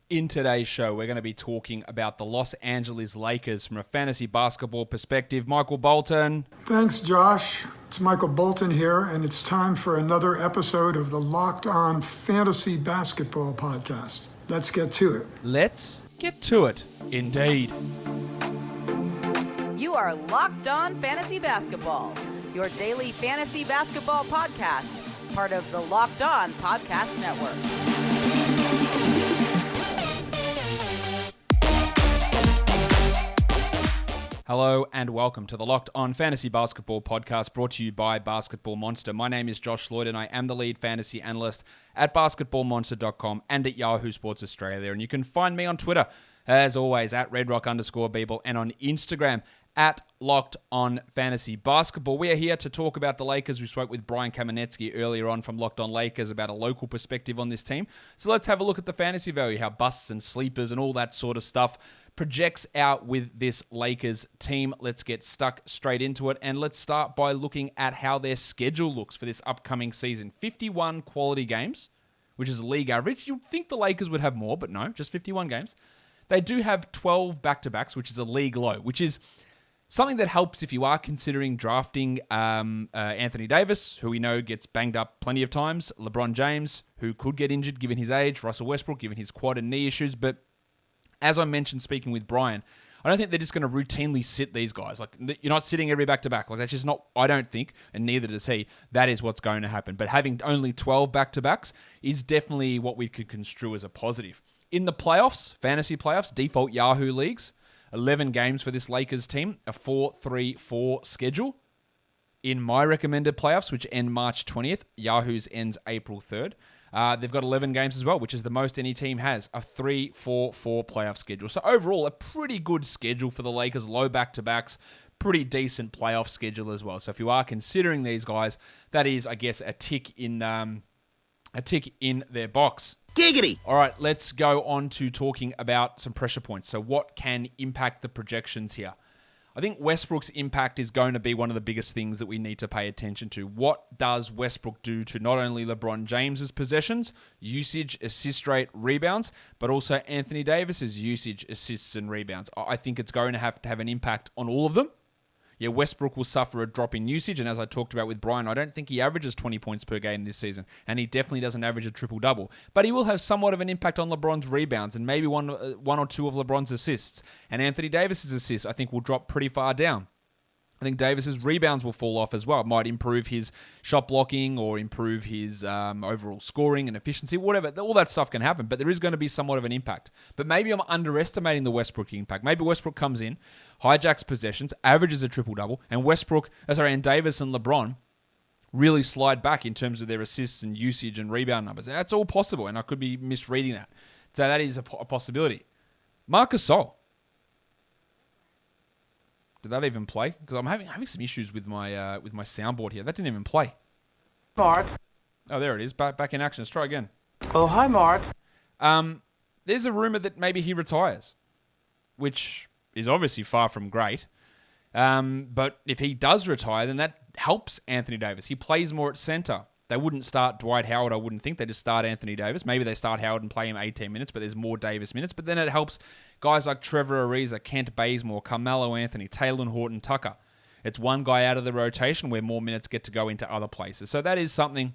In today's show, we're going to be talking about the Los Angeles Lakers from a fantasy basketball perspective. Michael Bolton. Thanks, Josh. It's Michael Bolton here, and it's time for another episode of the Locked On Fantasy Basketball Podcast. Let's get to it. Let's get to it, indeed. You are Locked On Fantasy Basketball, your daily fantasy basketball podcast, part of the Locked On Podcast Network. Hello and welcome to the Locked On Fantasy Basketball Podcast brought to you by Basketball Monster. My name is Josh Lloyd and I am the lead fantasy analyst at basketballmonster.com and at Yahoo Sports Australia. And you can find me on Twitter, as always, at redrock_Beeble and on Instagram at Locked On Fantasy Basketball. We are here to talk about the Lakers. We spoke with Brian Kamenetsky earlier on from Locked On Lakers about a local perspective on this team. So let's have a look at the fantasy value, how busts and sleepers and all that sort of stuff projects out with this Lakers team. Let's get stuck straight into it, and let's start by looking at how their schedule looks for this upcoming season. 51 quality games, which is a league average. You'd think the Lakers would have more, but no, just 51 games. They do have 12 back-to-backs, which is a league low, which is something that helps if you are considering drafting Anthony Davis, who we know gets banged up plenty of times, LeBron James, who could get injured given his age, Russell Westbrook, given his quad and knee issues, but as I mentioned speaking with Brian, I don't think they're just going to routinely sit these guys. Like, you're not sitting every back-to-back. Like, that's just not, I don't think, and neither does he, that is what's going to happen. But having only 12 back-to-backs is definitely what we could construe as a positive. In the playoffs, fantasy playoffs, default Yahoo leagues, 11 games for this Lakers team, a 4-3-4 schedule. In my recommended playoffs, which end March 20th, Yahoo's ends April 3rd. They've got 11 games as well, which is the most any team has, a 3-4-4 playoff schedule. So overall, a pretty good schedule for the Lakers, low back-to-backs, pretty decent playoff schedule as well. So if you are considering these guys, that is, I guess, a tick in their box. Giggity! All right, let's go on to talking about some pressure points. So what can impact the projections here? I think Westbrook's impact is going to be one of the biggest things that we need to pay attention to. What does Westbrook do to not only LeBron James's possessions, usage, assist rate, rebounds, but also Anthony Davis's usage, assists, and rebounds? I think it's going to have an impact on all of them. Yeah, Westbrook will suffer a drop in usage, and as I talked about with Brian, I don't think he averages 20 points per game this season, and he definitely doesn't average a triple-double. But he will have somewhat of an impact on LeBron's rebounds, and maybe one or two of LeBron's assists. And Anthony Davis's assists, I think, will drop pretty far down. I think Davis's rebounds will fall off as well. It might improve his shot blocking or improve his overall scoring and efficiency, whatever. All that stuff can happen, but there is going to be somewhat of an impact. But maybe I'm underestimating the Westbrook impact. Maybe Westbrook comes in, hijacks possessions, averages a triple-double, and and Davis and LeBron really slide back in terms of their assists and usage and rebound numbers. That's all possible, and I could be misreading that. So that is a possibility. Marc Gasol. Did that even play? Because I'm having some issues with my soundboard here. That didn't even play. Mark. Oh, there it is. Back in action. Let's try again. Oh, hi, Mark. There's a rumor that maybe he retires, which is obviously far from great. But if he does retire, then that helps Anthony Davis. He plays more at center. They wouldn't start Dwight Howard, I wouldn't think. They just start Anthony Davis. Maybe they start Howard and play him 18 minutes, but there's more Davis minutes. But then it helps guys like Trevor Ariza, Kent Bazemore, Carmelo Anthony, Talen Horton-Tucker. It's one guy out of the rotation where more minutes get to go into other places. So that is something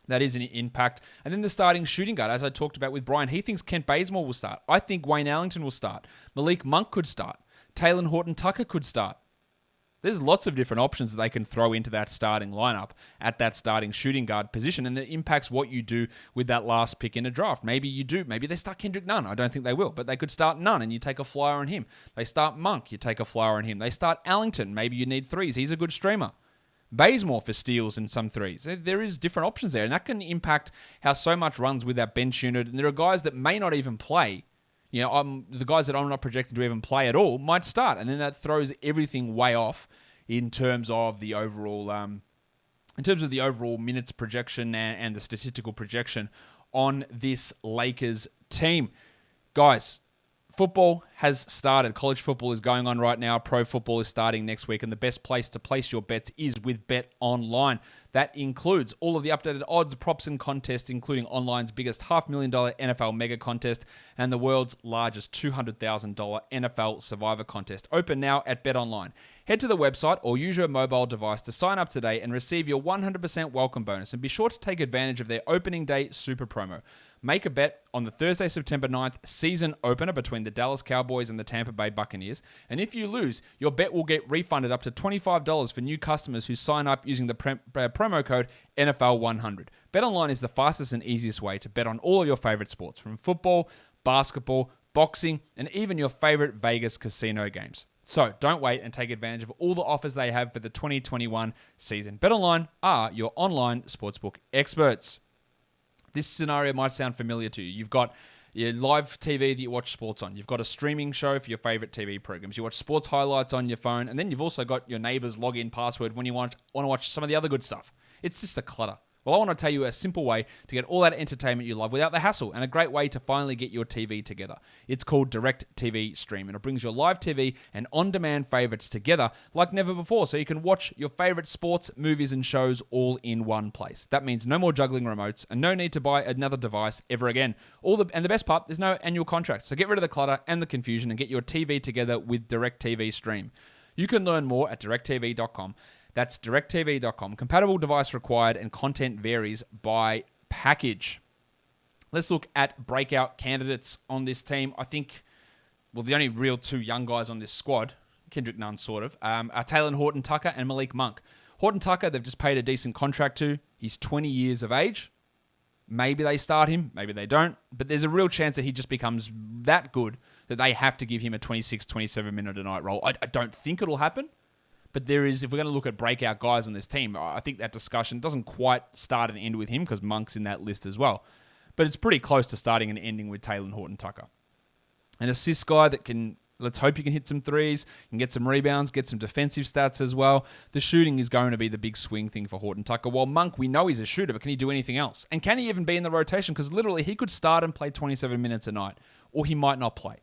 that is an impact. And then the starting shooting guard, as I talked about with Brian, he thinks Kent Bazemore will start. I think Wayne Ellington will start. Malik Monk could start. Talen Horton-Tucker could start. There's lots of different options that they can throw into that starting lineup at that starting shooting guard position, and it impacts what you do with that last pick in a draft. Maybe you do. Maybe they start Kendrick Nunn. I don't think they will, but they could start Nunn and you take a flyer on him. They start Monk, you take a flyer on him. They start Ellington. Maybe you need threes. He's a good streamer. Bazemore for steals and some threes. There is different options there, and that can impact how so much runs with that bench unit. And there are guys that may not even play. You know, the guys that I'm not projecting to even play at all might start, and then that throws everything way off in terms of the overall minutes projection and the statistical projection on this Lakers team. Guys, football has started. College football is going on right now. Pro football is starting next week, and the best place to place your bets is with Bet Online. That includes all of the updated odds, props, and contests, including online's biggest $500,000 NFL mega contest and the world's largest $200,000 NFL Survivor contest. Open now at Bet Online. Head to the website or use your mobile device to sign up today and receive your 100% welcome bonus. And be sure to take advantage of their opening day super promo. Make a bet on the Thursday, September 9th season opener between the Dallas Cowboys and the Tampa Bay Buccaneers. And if you lose, your bet will get refunded up to $25 for new customers who sign up using the promo code NFL100. BetOnline is the fastest and easiest way to bet on all of your favorite sports, from football, basketball, boxing, and even your favorite Vegas casino games. So don't wait and take advantage of all the offers they have for the 2021 season. BetOnline are your online sportsbook experts. This scenario might sound familiar to you. You've got your live TV that you watch sports on. You've got a streaming show for your favorite TV programs. You watch sports highlights on your phone, and then you've also got your neighbor's login password when you want to watch some of the other good stuff. It's just a clutter. Well, I want to tell you a simple way to get all that entertainment you love without the hassle, and a great way to finally get your TV together. It's called Direct TV Stream, and it brings your live TV and on-demand favorites together like never before, so you can watch your favorite sports, movies, and shows all in one place. That means no more juggling remotes and no need to buy another device ever again. And the best part, there's no annual contract, so get rid of the clutter and the confusion and get your TV together with Direct TV Stream. You can learn more at directtv.com. That's directtv.com. Compatible device required and content varies by package. Let's look at breakout candidates on this team. I think, the only real two young guys on this squad, Kendrick Nunn sort of, are Talen Horton-Tucker and Malik Monk. Horton-Tucker, they've just paid a decent contract to. He's 20 years of age. Maybe they start him, maybe they don't. But there's a real chance that he just becomes that good that they have to give him a 26, 27-minute a night role. I don't think it'll happen. But there is, if we're going to look at breakout guys on this team, I think that discussion doesn't quite start and end with him because Monk's in that list as well. But it's pretty close to starting and ending with Talen Horton-Tucker. An assist guy that can, let's hope you can hit some threes, can get some rebounds, get some defensive stats as well. The shooting is going to be the big swing thing for Horton-Tucker. While Monk, we know he's a shooter, but can he do anything else? And can he even be in the rotation? Because literally he could start and play 27 minutes a night, or he might not play.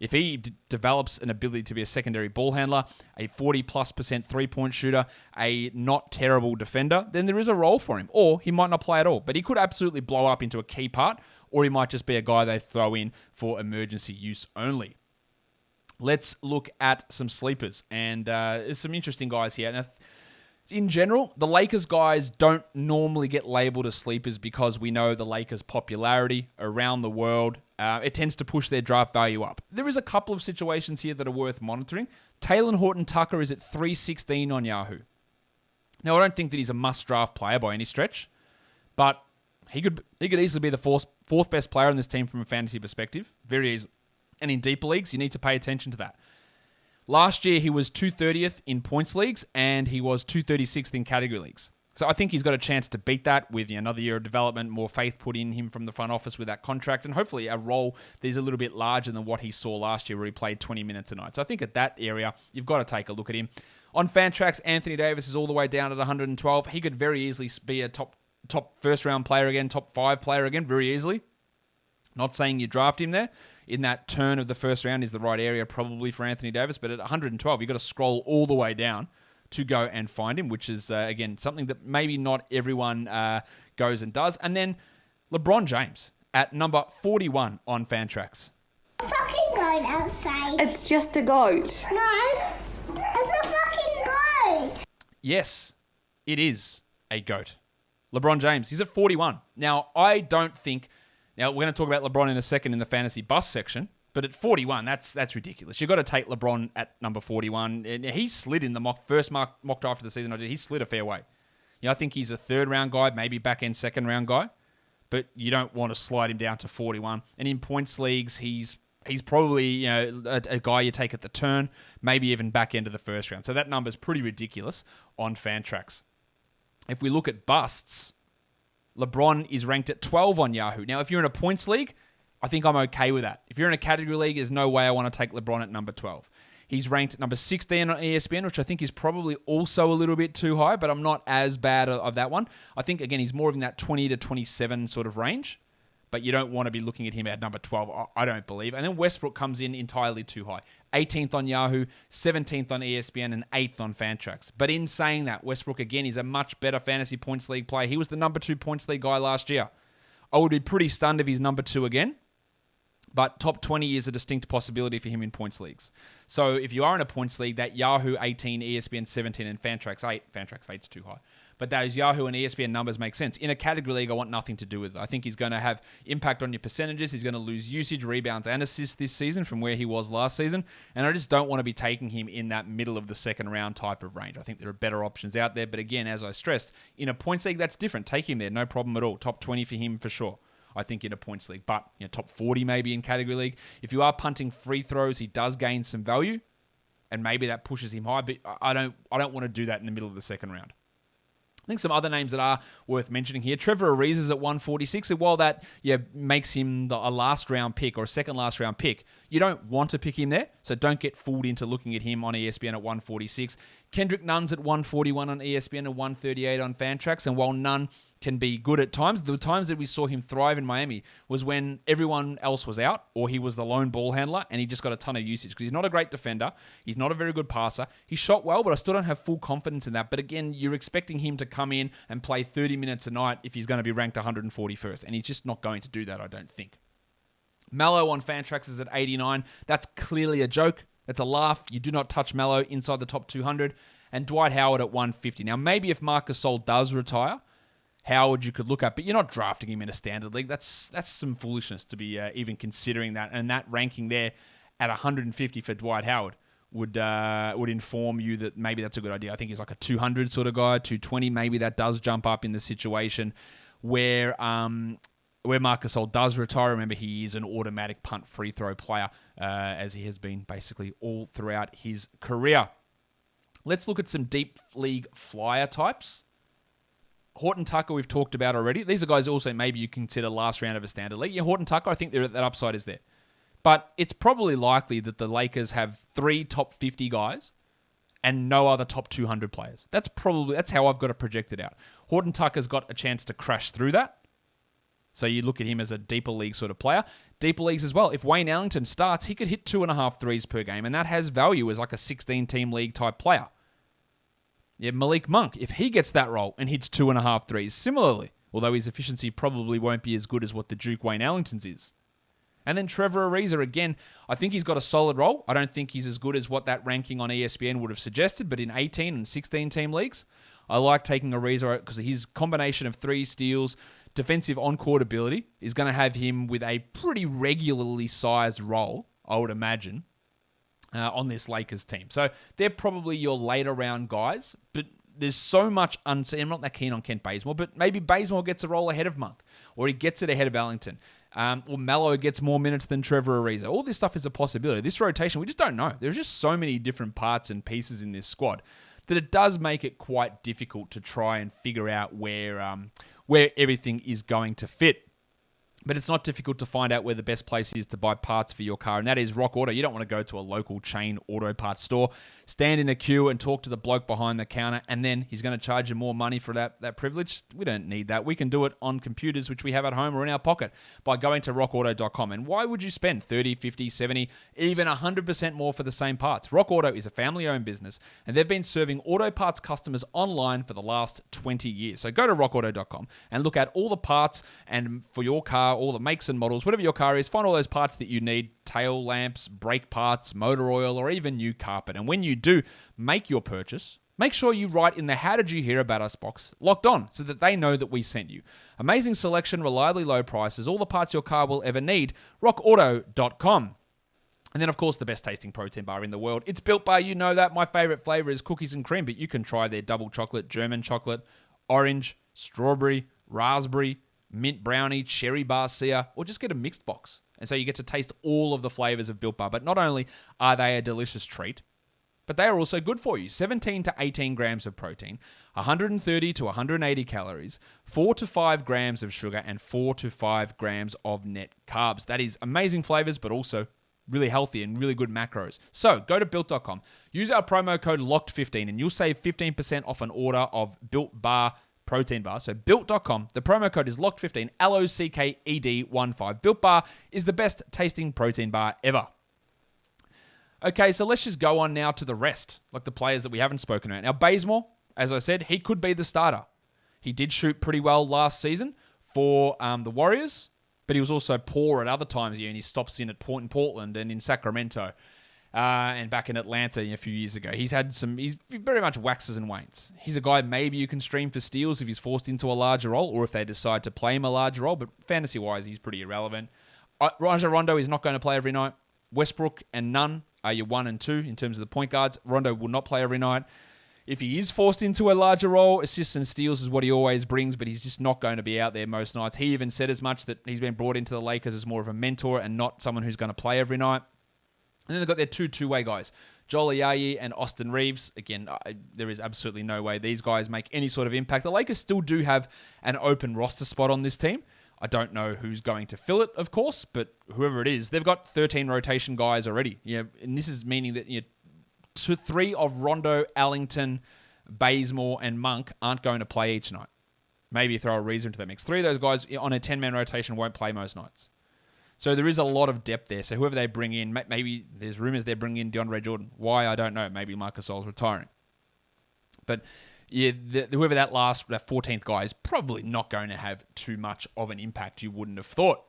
If he develops an ability to be a secondary ball handler, a 40+% three-point shooter, a not terrible defender, then there is a role for him. Or he might not play at all. But he could absolutely blow up into a key part, or he might just be a guy they throw in for emergency use only. Let's look at some sleepers. And there's some interesting guys here. Now, in general, the Lakers guys don't normally get labeled as sleepers because we know the Lakers' popularity around the world. It tends to push their draft value up. There is a couple of situations here that are worth monitoring. Talen Horton-Tucker is at 316 on Yahoo. Now, I don't think that he's a must-draft player by any stretch, but he could easily be the fourth best player on this team from a fantasy perspective. Very easy. And in deeper leagues, you need to pay attention to that. Last year, he was 230th in points leagues, and he was 236th in category leagues. So I think he's got a chance to beat that with another year of development, more faith put in him from the front office with that contract, and hopefully a role that is a little bit larger than what he saw last year where he played 20 minutes a night. So I think at that area, you've got to take a look at him. On Fantrax, Anthony Davis is all the way down at 112. He could very easily be a top first-round player again, top 5 player again, very easily. Not saying you draft him there. In that turn of the first round is the right area probably for Anthony Davis, but at 112, you've got to scroll all the way down to go and find him, which is, again, something that maybe not everyone goes and does. And then LeBron James at number 41 on Fantrax. Fucking goat outside. It's just a goat. No, it's a fucking goat. Yes, it is a goat. LeBron James, he's at 41. Now, I don't think... Now, we're going to talk about LeBron in a second in the fantasy bus section, but at 41, that's ridiculous. You've got to take LeBron at number 41. And he slid in the first mock draft of the season I did. He slid a fair way. I think he's a third-round guy, maybe back-end second-round guy, but you don't want to slide him down to 41. And in points leagues, he's probably a guy you take at the turn, maybe even back-end of the first round. So that number's pretty ridiculous on Fantrax. If we look at busts... LeBron is ranked at 12 on Yahoo. Now, if you're in a points league, I think I'm okay with that. If you're in a category league, there's no way I want to take LeBron at number 12. He's ranked at number 16 on ESPN, which I think is probably also a little bit too high, but I'm not as bad of that one. I think, again, he's more in that 20 to 27 sort of range. but you don't want to be looking at him at number 12, I don't believe. And then Westbrook comes in entirely too high. 18th on Yahoo, 17th on ESPN, and 8th on Fantrax. But in saying that, Westbrook, again, is a much better fantasy points league player. He was the number 2 points league guy last year. I would be pretty stunned if he's number 2 again. But top 20 is a distinct possibility for him in points leagues. So if you are in a points league, that Yahoo 18, ESPN 17, and Fantrax 8, Fantrax 8's too high. But those Yahoo and ESPN numbers make sense. In a category league, I want nothing to do with it. I think he's going to have impact on your percentages. He's going to lose usage, rebounds, and assists this season from where he was last season. And I just don't want to be taking him in that middle of the second round type of range. I think there are better options out there. But again, as I stressed, in a points league, that's different. Take him there, no problem at all. Top 20 for him for sure. I think in a points league, but top 40 maybe in category league. If you are punting free throws, he does gain some value, and maybe that pushes him high. But I don't want to do that in the middle of the second round. I think some other names that are worth mentioning here. Trevor Ariza is at 146, and while that makes him a last round pick or a second last round pick, you don't want to pick him there, so don't get fooled into looking at him on ESPN at 146. Kendrick Nunn's at 141 on ESPN and 138 on Fantrax, and while Nunn can be good at times, the times that we saw him thrive in Miami was when everyone else was out or he was the lone ball handler and he just got a ton of usage because he's not a great defender. He's not a very good passer. He shot well, but I still don't have full confidence in that. But again, you're expecting him to come in and play 30 minutes a night if he's going to be ranked 141st, and he's just not going to do that, I don't think. Mallow on Fantrax is at 89. That's clearly a joke. It's a laugh. You do not touch Mallow inside the top 200. And Dwight Howard at 150. Now, maybe if Marc Gasol does retire, Howard you could look at, but you're not drafting him in a standard league. That's some foolishness to be even considering that. And that ranking there at 150 for Dwight Howard would inform you that maybe that's a good idea. I think he's like a 200 sort of guy, 220. Maybe that does jump up in the situation where Marc Gasol does retire. Remember, he is an automatic punt free throw player, as he has been basically all throughout his career. Let's look at some deep league flyer types. Horton-Tucker we've talked about already. These are guys also maybe you consider last round of a standard league. Yeah, Horton-Tucker, I think that upside is there. But it's probably likely that the Lakers have 3 top 50 guys and no other top 200 players. That's how I've got to project it out. Horton-Tucker's got a chance to crash through that. So you look at him as a deeper league sort of player. Deeper leagues as well. If Wayne Ellington starts, he could hit 2.5 threes per game, and that has value as like a 16-team league type player. Yeah, Malik Monk, if he gets that role and hits 2.5 threes, similarly, although his efficiency probably won't be as good as what the Duke Wayne Ellington's is. And then Trevor Ariza, again, I think he's got a solid role. I don't think he's as good as what that ranking on ESPN would have suggested, but in 18 and 16-team leagues, I like taking Ariza because his combination of 3 steals, defensive on-court ability is going to have him with a pretty regularly sized role, I would imagine, on this Lakers team. So they're probably your later round guys, but there's so much uncertainty. I'm not that keen on Kent Bazemore, but maybe Bazemore gets a role ahead of Monk, or he gets it ahead of Ellington, or Mallow gets more minutes than Trevor Ariza. All this stuff is a possibility. This rotation, we just don't know. There's just so many different parts and pieces in this squad that it does make it quite difficult to try and figure out where everything is going to fit. But it's not difficult to find out where the best place is to buy parts for your car, and that is Rock Auto. You don't want to go to a local chain auto parts store, stand in a queue and talk to the bloke behind the counter, and then he's going to charge you more money for that privilege. We don't need that. We can do it on computers, which we have at home or in our pocket, by going to rockauto.com. And why would you spend 30, 50, 70, even 100% more for the same parts? Rock Auto is a family-owned business, and they've been serving auto parts customers online for the last 20 years. So go to rockauto.com and look at all the parts and for your car, all the makes and models, whatever your car is, find all those parts that you need, tail lamps, brake parts, motor oil, or even new carpet. And when you do make your purchase, make sure you write in the How Did You Hear About Us box, Locked On, so that they know that we sent you. Amazing selection, reliably low prices, all the parts your car will ever need, rockauto.com. And then, of course, the best tasting protein bar in the world. It's Built Bar, you know that. My favorite flavor is cookies and cream, but you can try their double chocolate, German chocolate, orange, strawberry, raspberry, mint brownie, cherry barcia, or just get a mixed box. And so you get to taste all of the flavors of Built Bar. But not only are they a delicious treat, but they are also good for you. 17 to 18 grams of protein, 130 to 180 calories, 4 to 5 grams of sugar, and 4 to 5 grams of net carbs. That is amazing flavors, but also really healthy and really good macros. So go to Built.com, use our promo code LOCKED15, and you'll save 15% off an order of Built Bar protein bar. So built.com. The promo code is locked15, LOCKED15. Built Bar is the best tasting protein bar ever. Okay, so let's just go on now to the rest, like the players that we haven't spoken about. Now, Bazemore, as I said, he could be the starter. He did shoot pretty well last season for the Warriors, but he was also poor at other times here, and he stops in Portland and in Sacramento and back in Atlanta a few years ago. He's very much waxes and wanes. He's a guy maybe you can stream for steals if he's forced into a larger role or if they decide to play him a larger role, but fantasy-wise, he's pretty irrelevant. Rajon Rondo is not going to play every night. Westbrook and Nunn are your 1 and 2 in terms of the point guards. Rondo will not play every night. If he is forced into a larger role, assists and steals is what he always brings, but he's just not going to be out there most nights. He even said as much that he's been brought into the Lakers as more of a mentor and not someone who's going to play every night. And then they've got their two-way guys, Joel Ayayi and Austin Reeves. Again, there is absolutely no way these guys make any sort of impact. The Lakers still do have an open roster spot on this team. I don't know who's going to fill it, of course, but whoever it is, they've got 13 rotation guys already. And this is meaning that 3 of Rondo, Allington, Bazemore, and Monk aren't going to play each night. Maybe throw a Reeves into that mix. 3 of those guys on a 10-man rotation won't play most nights. So there is a lot of depth there. So whoever they bring in, maybe there's rumors they're bringing in DeAndre Jordan. Why, I don't know. Maybe Marcus Gasol's retiring. But whoever that 14th guy is probably not going to have too much of an impact you wouldn't have thought.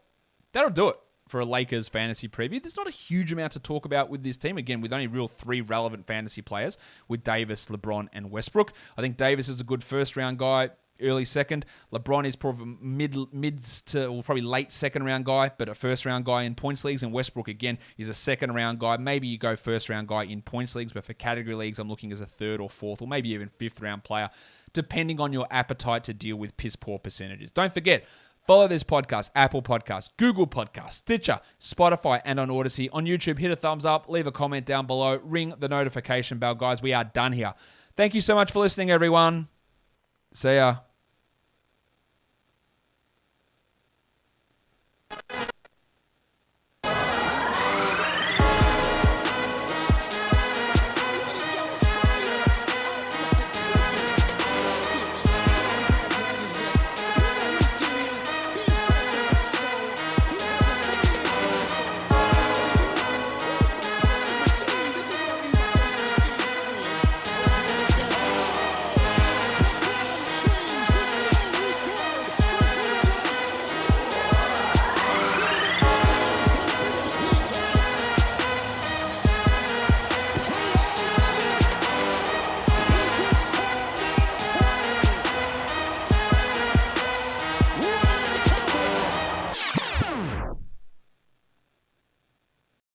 That'll do it for a Lakers fantasy preview. There's not a huge amount to talk about with this team. Again, with only 3 relevant fantasy players with Davis, LeBron, and Westbrook. I think Davis is a good first-round guy, early second. LeBron is probably probably late second-round guy, but a first-round guy in points leagues. And Westbrook, again, is a second-round guy. Maybe you go first-round guy in points leagues, but for category leagues, I'm looking as a third or fourth or maybe even fifth-round player, depending on your appetite to deal with piss-poor percentages. Don't forget, follow this podcast, Apple Podcasts, Google Podcasts, Stitcher, Spotify, and on Odyssey. On YouTube, hit a thumbs up, leave a comment down below, ring the notification bell. Guys, we are done here. Thank you so much for listening, everyone. See ya.